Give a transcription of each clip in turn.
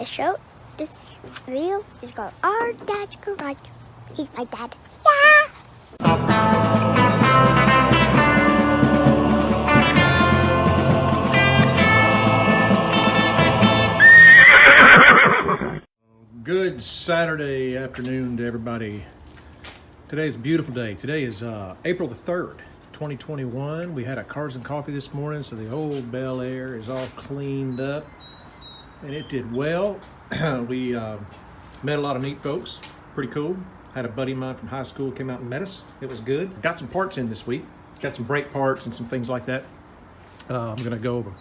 This video is called Our Dad's Garage. He's my dad. Yeah! Good Saturday afternoon to everybody. Today's a beautiful day. Today is April the 3rd, 2021. We had a Cars and Coffee this morning, so the old Bel Air is all cleaned up, and it did well. We met a lot of neat folks. Pretty cool. Had a buddy of mine from high school came out and met us. It was good. Got some parts in this week. Got some brake parts and some things like that. I'm gonna go over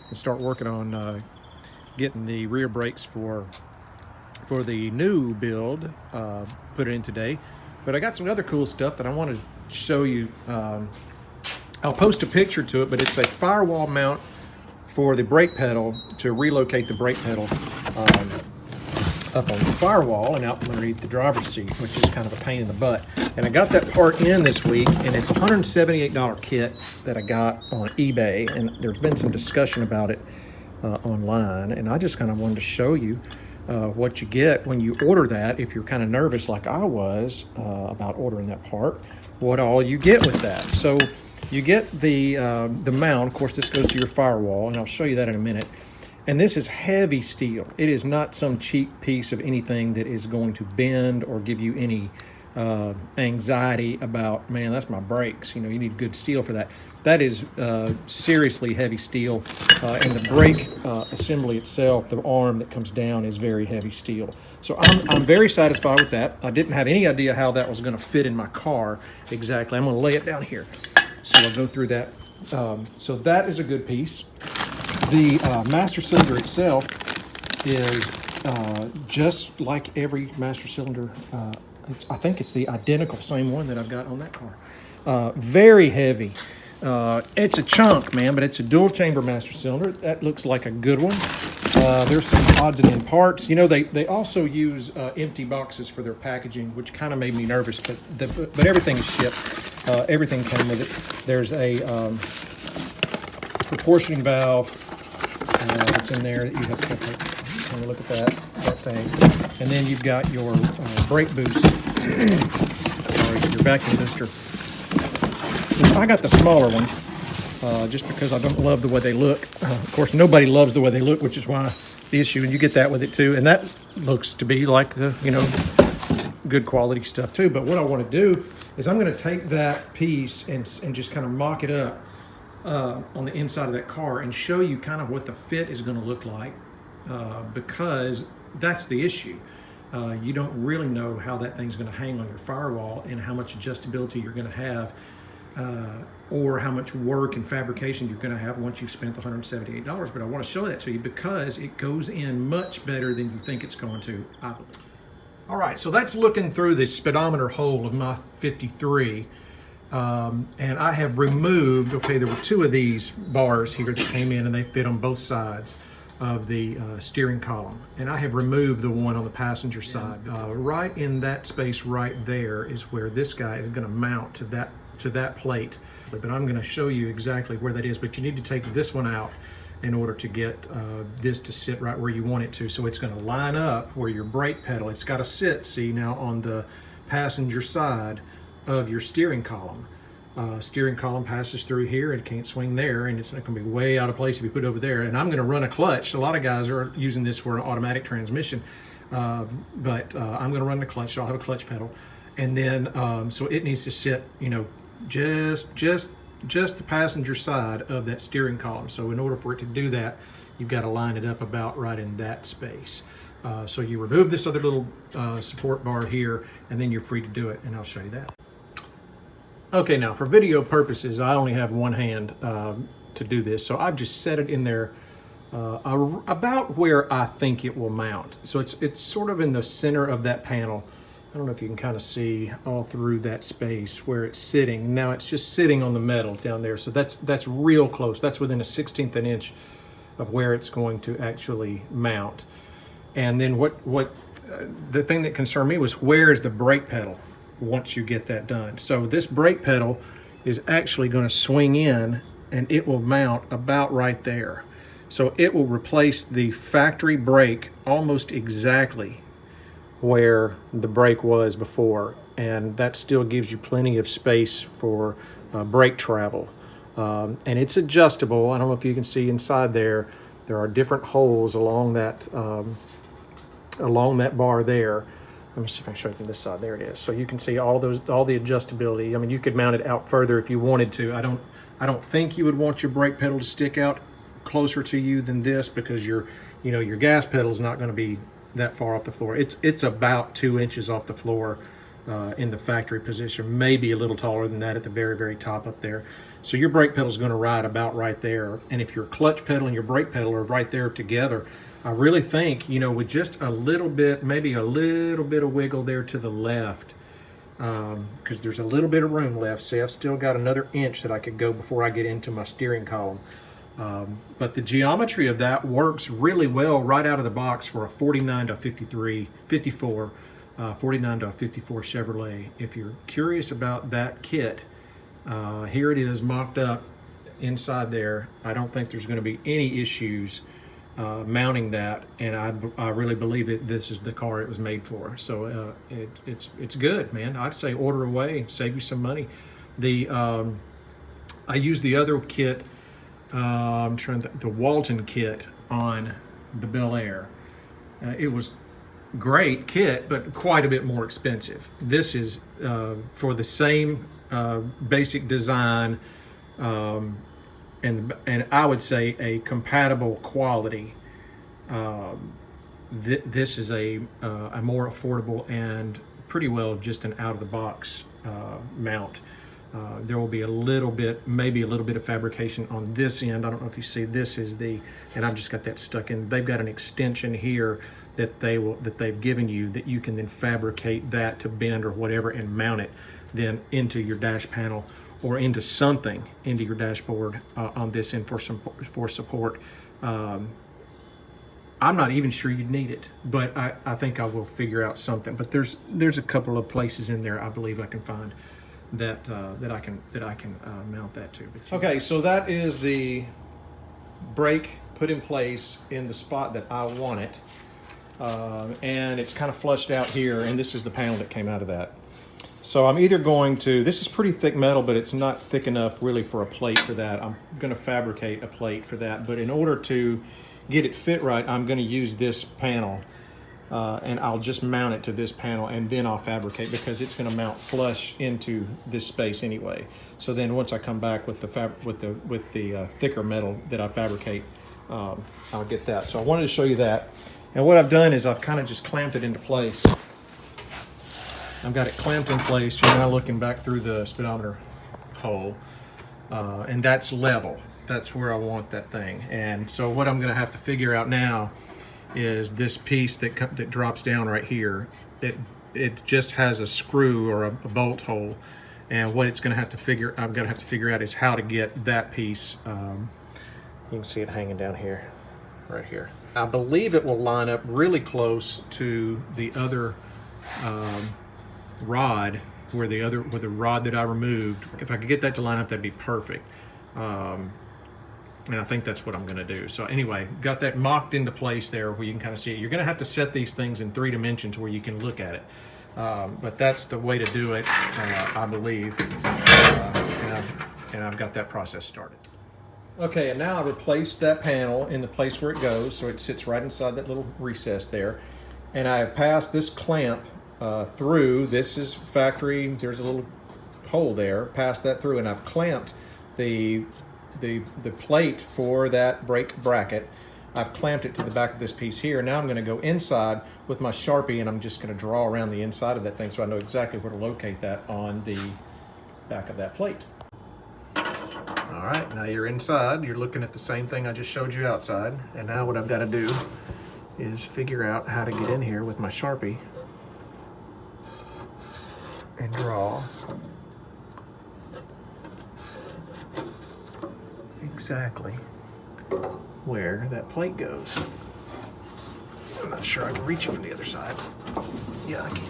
and start working on getting the rear brakes for the new build, put it in today. But I got some other cool stuff that I want to show you. I'll post a picture to it, but it's a firewall mount for the brake pedal to relocate the brake pedal up on the firewall and out from underneath the driver's seat, which is kind of a pain in the butt. And I got that part in this week, and it's a $178 kit that I got on eBay, and there's been some discussion about it online, and I just kind of wanted to show you what you get when you order that. If you're kind of nervous like I was about ordering that part, what all you get with that. So you get the mount. Of course, this goes to your firewall, and I'll show you that in a minute. And this is heavy steel. It is not some cheap piece of anything that is going to bend or give you any anxiety about, man, that's my brakes. You know, you need good steel for that. That is seriously heavy steel, and the brake assembly itself, the arm that comes down, is very heavy steel. So I'm very satisfied with that. I didn't have any idea how that was going to fit in my car exactly. I'm going to lay it down here, so I'll go through that. So that is a good piece. The master cylinder itself is just like every master cylinder. I think it's the identical same one that I've got on that car. Very heavy. It's a chunk, man, but it's a dual chamber master cylinder. That looks like a good one. There's some odds and end parts. You know, they also use empty boxes for their packaging, which kind of made me nervous, but everything is shipped. Everything came with it. There's a proportioning valve that's in there that you have to take a look at that thing. And then you've got your brake boost, or your vacuum booster. I got the smaller one just because I don't love the way they look. Of course, nobody loves the way they look, which is why the issue, and you get that with it too. And that looks to be like the, you know, good quality stuff too. But what I want to do is I'm going to take that piece and just kind of mock it up on the inside of that car and show you kind of what the fit is going to look like, because that's the issue. You don't really know how that thing's going to hang on your firewall and how much adjustability you're going to have, or how much work and fabrication you're going to have once you've spent the $178. But I want to show that to you because it goes in much better than you think it's going to, I believe. All right, so that's looking through the speedometer hole of my 53. And I have removed, okay, there were two of these bars here that came in, and they fit on both sides of the steering column. And I have removed the one on the passenger side. Right in that space right there is where this guy is going to mount to that plate. But I'm going to show you exactly where that is. But you need to take this one out in order to get this to sit right where you want it to. So it's going to line up where your brake pedal, it's got to sit, see, now on the passenger side of your steering column. Steering column passes through here, it can't swing there, and it's not going to be way out of place if you put it over there. And I'm going to run a clutch. A lot of guys are using this for an automatic transmission, but I'm going to run the clutch, so I'll have a clutch pedal. And then, so it needs to sit, you know, just the passenger side of that steering column. So in order for it to do that, you've got to line it up about right in that space. So you remove this other little support bar here, and then you're free to do it, and I'll show you that. Okay, now for video purposes, I only have one hand to do this, so I've just set it in there about where I think it will mount. So it's sort of in the center of that panel. I don't know if you can kind of see all through that space where it's sitting. Now it's just sitting on the metal down there, so that's real close. That's within a 1/16 of an inch of where it's going to actually mount. And then the thing that concerned me was, where is the brake pedal once you get that done? So this brake pedal is actually going to swing in, and it will mount about right there. So it will replace the factory brake almost exactly where the brake was before, and that still gives you plenty of space for brake travel. And it's adjustable. I don't know if you can see inside there. There are different holes along that bar there. Let me see if I can show you from this side. There it is. So you can see all the adjustability. I mean, you could mount it out further if you wanted to. I don't think you would want your brake pedal to stick out closer to you than this, because your gas pedal is not going to be that far off the floor. It's about 2 inches off the floor in the factory position, maybe a little taller than that at the very, very top up there. So your brake pedal is going to ride about right there. And if your clutch pedal and your brake pedal are right there together, I really think, with just a little bit, maybe a little bit of wiggle there to the left, because there's a little bit of room left. See, I've still got another inch that I could go before I get into my steering column. But the geometry of that works really well right out of the box for a 49 to 54 Chevrolet. If you're curious about that kit, here it is mocked up inside there. I don't think there's going to be any issues mounting that, and I really believe that this is the car it was made for. So it's good, man. I'd say order away, save you some money. I used the other kit. I'm trying to think, the Walton kit on the Bel Air. It was great kit, but quite a bit more expensive. This is for the same basic design, and I would say a compatible quality. This is a more affordable and pretty well just an out-of-the-box mount. There will be maybe a little bit of fabrication on this end. I don't know if you see, this is and I've just got that stuck in. They've got an extension here that they've given you that you can then fabricate that to bend or whatever and mount it then into your dash panel or into your dashboard on this end for support. I'm not even sure you'd need it, but I think I will figure out something. But there's a couple of places in there I believe I can find that I can mount that to. Okay, so that is the brake put in place in the spot that I want it, and it's kind of flushed out here, and this is the panel that came out of that. So I'm either going to, this is pretty thick metal, but it's not thick enough really for a plate for that. I'm going to fabricate a plate for that, but in order to get it fit right, I'm going to use this panel. And I'll just mount it to this panel, and then I'll fabricate, because it's going to mount flush into this space anyway. So then once I come back with the thicker metal that I fabricate, I'll get that. So I wanted to show you that. And what I've done is I've kind of just clamped it into place. I've got it clamped in place. You're now looking back through the speedometer hole, and that's level. That's where I want that thing. And so what I'm going to have to figure out now is this piece that drops down right here. It just has a screw or a bolt hole, and what I've got to figure out is how to get that piece. You can see it hanging down here, right here. I believe it will line up really close to the other rod, where the rod that I removed. If I could get that to line up, that'd be perfect. And I think that's what I'm going to do. So anyway, got that mocked into place there where you can kind of see it. You're going to have to set these things in 3 dimensions where you can look at it. But that's the way to do it, I believe. And I've got that process started. Okay, and now I replaced that panel in the place where it goes, so it sits right inside that little recess there. And I have passed this clamp through. This is factory. There's a little hole there. Passed that through, and I've clamped the plate for that brake bracket. I've clamped it to the back of this piece here. Now I'm going to go inside with my Sharpie, and I'm just going to draw around the inside of that thing so I know exactly where to locate that on the back of that plate. All right, now you're inside. You're looking at the same thing I just showed you outside. And now what I've got to do is figure out how to get in here with my Sharpie and draw exactly where that plate goes. I'm not sure I can reach it from the other side. Yeah, I can.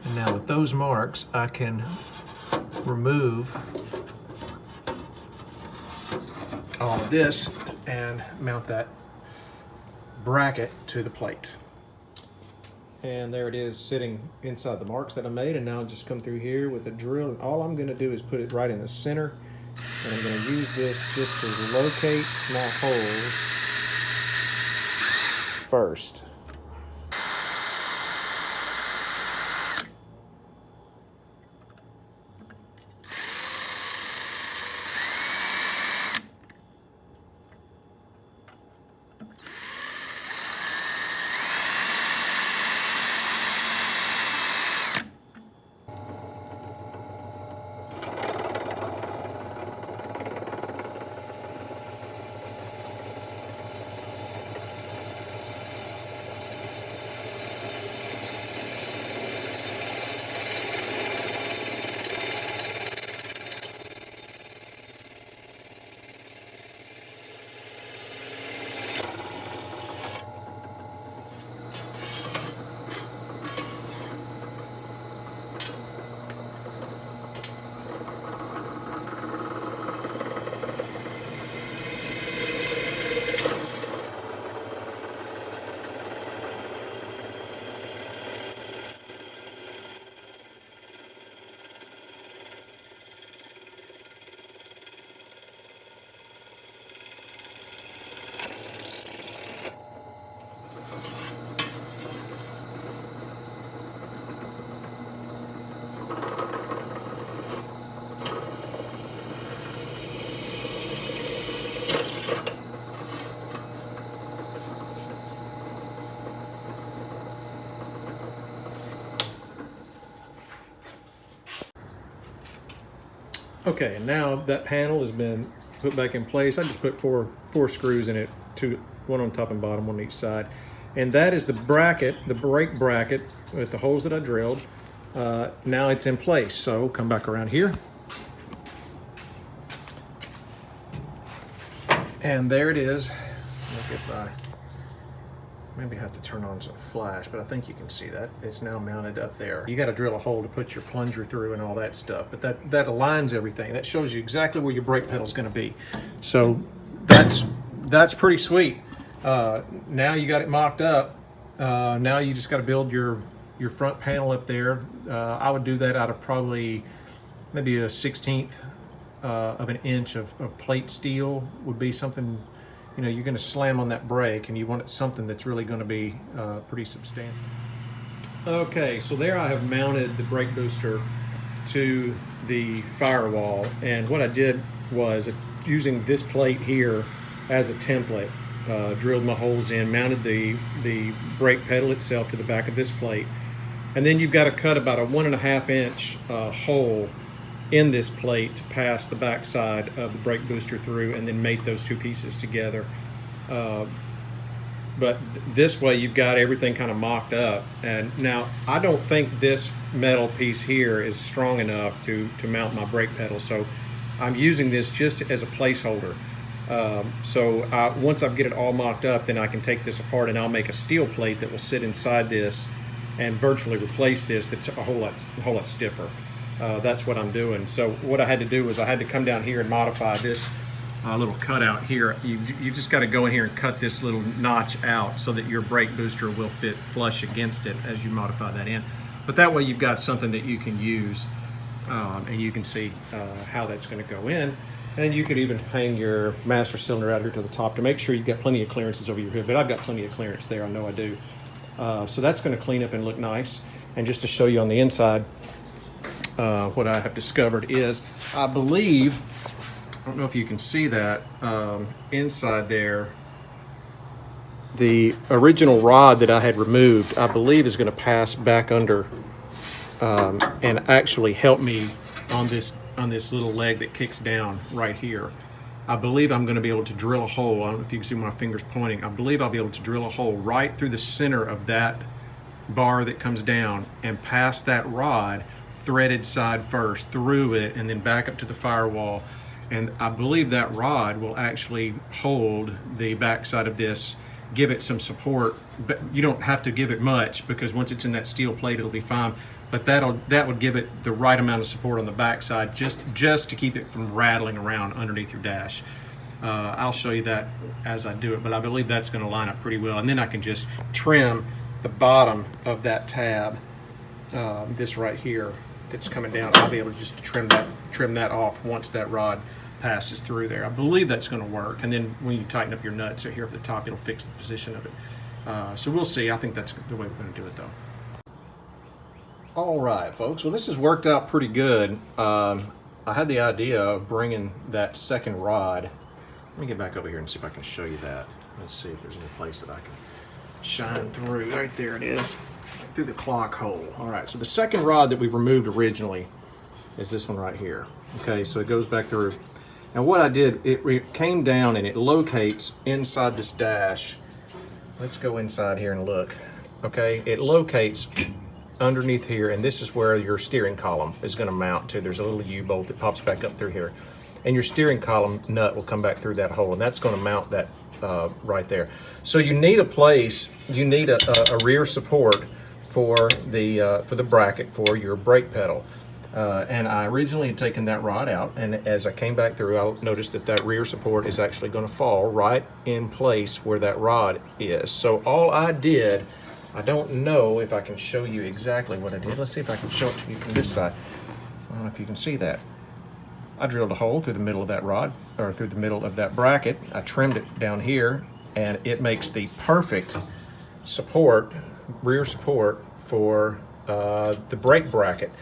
And now with those marks, I can remove all of this and mount that bracket to the plate. And there it is sitting inside the marks that I made, and now I'll just come through here with a drill, and all I'm going to do is put it right in the center, and I'm going to use this just to locate my holes first. Okay, and now that panel has been put back in place. I just put four screws in it, one on top and bottom, one on each side. And that is the bracket, the brake bracket with the holes that I drilled. Now it's in place. So come back around here. And there it is. Look if I maybe have to turn on some flash, but I think you can see that. It's now mounted up there. You got to drill a hole to put your plunger through and all that stuff, but that aligns everything. That shows you exactly where your brake pedal is going to be. So that's pretty sweet. Now you got it mocked up. Now you just got to build your front panel up there. I would do that out of probably maybe a 1/16 of an inch of plate steel would be something. You know, you're going to slam on that brake, and you want something that's really going to be pretty substantial. Okay, so there I have mounted the brake booster to the firewall, and what I did was using this plate here as a template, drilled my holes in, mounted the brake pedal itself to the back of this plate, and then you've got to cut about a 1.5 inch hole in this plate to pass the back side of the brake booster through, and then mate those two pieces together. But this way you've got everything kind of mocked up. And now I don't think this metal piece here is strong enough to mount my brake pedal, so I'm using this just as a placeholder. Once I get it all mocked up, then I can take this apart and I'll make a steel plate that will sit inside this and virtually replace this. That's a whole lot stiffer. That's what I'm doing. So what I had to do was I had to come down here and modify this little cutout here. You just got to go in here and cut this little notch out so that your brake booster will fit flush against it as you modify that in. But that way you've got something that you can use, and you can see how that's going to go in. And you could even hang your master cylinder out here to the top to make sure you've got plenty of clearances over your hood. But I've got plenty of clearance there, I know I do. So that's going to clean up and look nice. And just to show you on the inside, what I have discovered is, I believe, I don't know if you can see that, inside there, the original rod that I had removed, I believe is going to pass back under and actually help me on this little leg that kicks down right here. I believe I'm going to be able to drill a hole. I don't know if you can see my fingers pointing. I believe I'll be able to drill a hole right through the center of that bar that comes down and pass that rod threaded side first through it and then back up to the firewall. And I believe that rod will actually hold the backside of this, give it some support, but you don't have to give it much because once it's in that steel plate it'll be fine. But that would give it the right amount of support on the backside just to keep it from rattling around underneath your dash. I'll show you that as I do it, but I believe that's going to line up pretty well. And then I can just trim the bottom of that tab, this right here that's coming down. I'll be able to just trim that off once that rod passes through there. I believe that's going to work. And then when you tighten up your nuts here at the top, it'll fix the position of it. So we'll see. I think that's the way we're going to do it, though. All right, folks. Well, this has worked out pretty good. I had the idea of bringing that second rod. Let me get back over here and see if I can show you that. Let's see if there's any place that I can shine through. Right there it is, through the clock hole. All right, so the second rod that we've removed originally is this one right here. Okay, so it goes back through. And what I did, it came down and it locates inside this dash. Let's go inside here and look. Okay, it locates underneath here, and this is where your steering column is going to mount to. There's a little U-bolt that pops back up through here. And your steering column nut will come back through that hole, and that's going to mount that right there. So you need a place, you need a rear support for the bracket for your brake pedal. And I originally had taken that rod out, and as I came back through, I noticed that that rear support is actually going to fall right in place where that rod is. So all I did, I don't know if I can show you exactly what I did. Let's see if I can show it to you from this side. I don't know if you can see that. I drilled a hole through the middle of that rod, or through the middle of that bracket. I trimmed it down here, and it makes the perfect support, rear support for the brake bracket,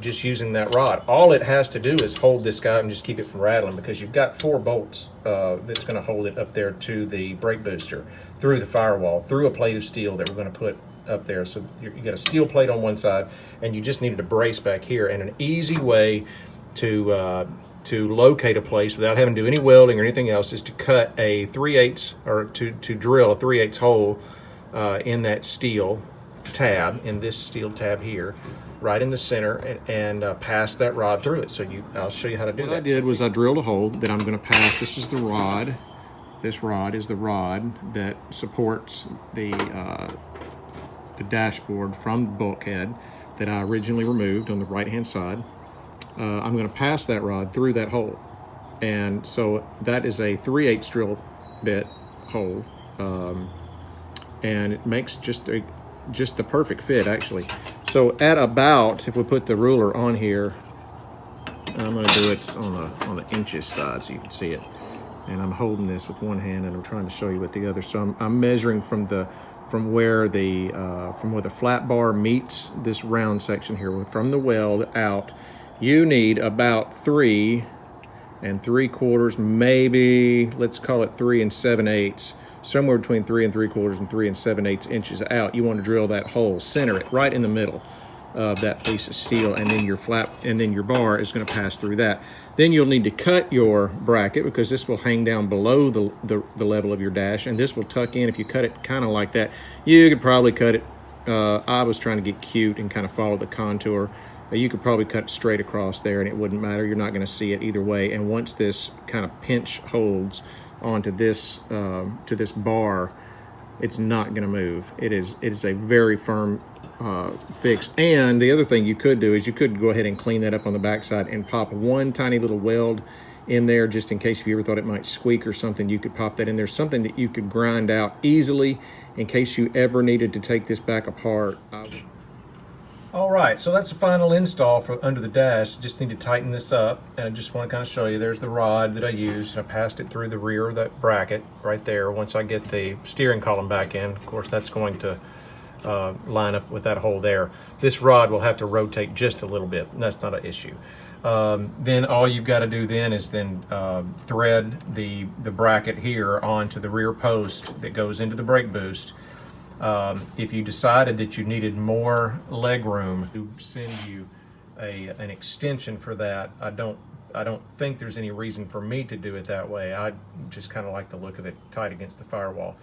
just using that rod. All it has to do is hold this guy and just keep it from rattling, because you've got 4 bolts that's going to hold it up there to the brake booster, through the firewall, through a plate of steel that we're going to put up there. So you got a steel plate on one side, and you just needed a brace back here. And an easy way to locate a place without having to do any welding or anything else is to cut a 3/8, or to drill a 3/8 hole in that steel tab, in this steel tab here, right in the center, and pass that rod through it. So I'll show you how to do that. What I did was I drilled a hole that I'm going to pass. This is the rod. This rod is the rod that supports the dashboard from the bulkhead that I originally removed on the right-hand side. I'm going to pass that rod through that hole, and so that is a 3/8 drill bit hole, and it makes just the perfect fit, actually. So at about, if we put the ruler on here, I'm going to do it on the inches side so you can see it, and I'm holding this with one hand and I'm trying to show you with the other. So I'm measuring from where the flat bar meets this round section here, from the weld out. You need about 3 3/4, maybe let's call it 3 7/8, somewhere between 3 3/4 and 3 7/8 inches out. You want to drill that hole, center it right in the middle of that piece of steel, and then your bar is going to pass through that. Then you'll need to cut your bracket, because this will hang down below the level of your dash, and this will tuck in. If you cut it kind of like that, you could probably cut it. I was trying to get cute and kind of follow the contour. You could probably cut straight across there and it wouldn't matter. You're not going to see it either way. And once this kind of pinch holds onto this to this bar, it's not going to move. It is a very firm fix. And the other thing you could do is you could go ahead and clean that up on the backside and pop one tiny little weld in there, just in case if you ever thought it might squeak or something. You could pop that in there, something that you could grind out easily in case you ever needed to take this back apart. All right, so that's the final install for under the dash. Just need to tighten this up, and I just want to kind of show you. There's the rod that I used. I passed it through the rear of that bracket right there. Once I get the steering column back in, of course, that's going to line up with that hole there. This rod will have to rotate just a little bit, and that's not an issue. Then all you've got to do then is thread the bracket here onto the rear post that goes into the brake boost. If you decided that you needed more leg room, to send you an extension for that. I don't think there's any reason for me to do it that way. I just kind of like the look of it tight against the firewall.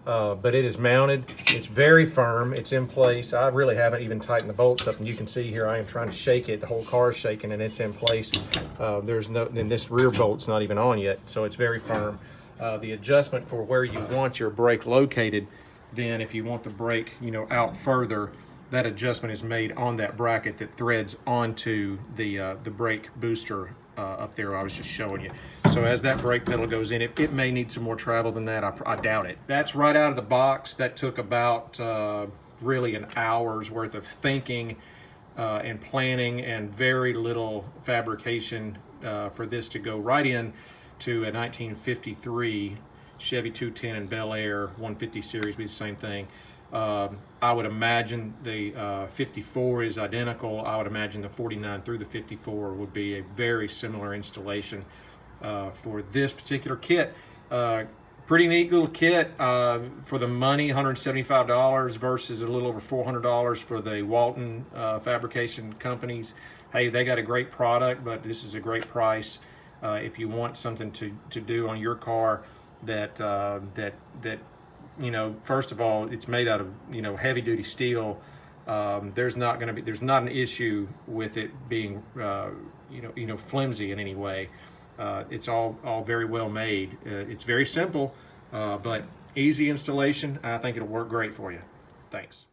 But it is mounted. It's very firm. It's in place. I really haven't even tightened the bolts up, and you can see here I am trying to shake it. The whole car is shaking, and it's in place. Then this rear bolt's not even on yet, so it's very firm. The adjustment for where you want your brake located, then if you want the brake, out further, that adjustment is made on that bracket that threads onto the brake booster up there I was just showing you. So as that brake pedal goes in, it may need some more travel than that. I doubt it. That's right out of the box. That took about really an hour's worth of thinking and planning and very little fabrication for this to go right in to a 1953 Chevy 210 and Bel Air 150 series. Be the same thing. I would imagine the 54 is identical. I would imagine the 49 through the 54 would be a very similar installation for this particular kit. Pretty neat little kit for the money, $175 versus a little over $400 for the Walton fabrication companies. Hey, they got a great product, but this is a great price if you want something to do on your car that you know, first of all, it's made out of, you know, heavy duty steel. There's not an issue with it being you know flimsy in any way. It's all very well made. It's very simple, but easy installation. I think it'll work great for you. Thanks.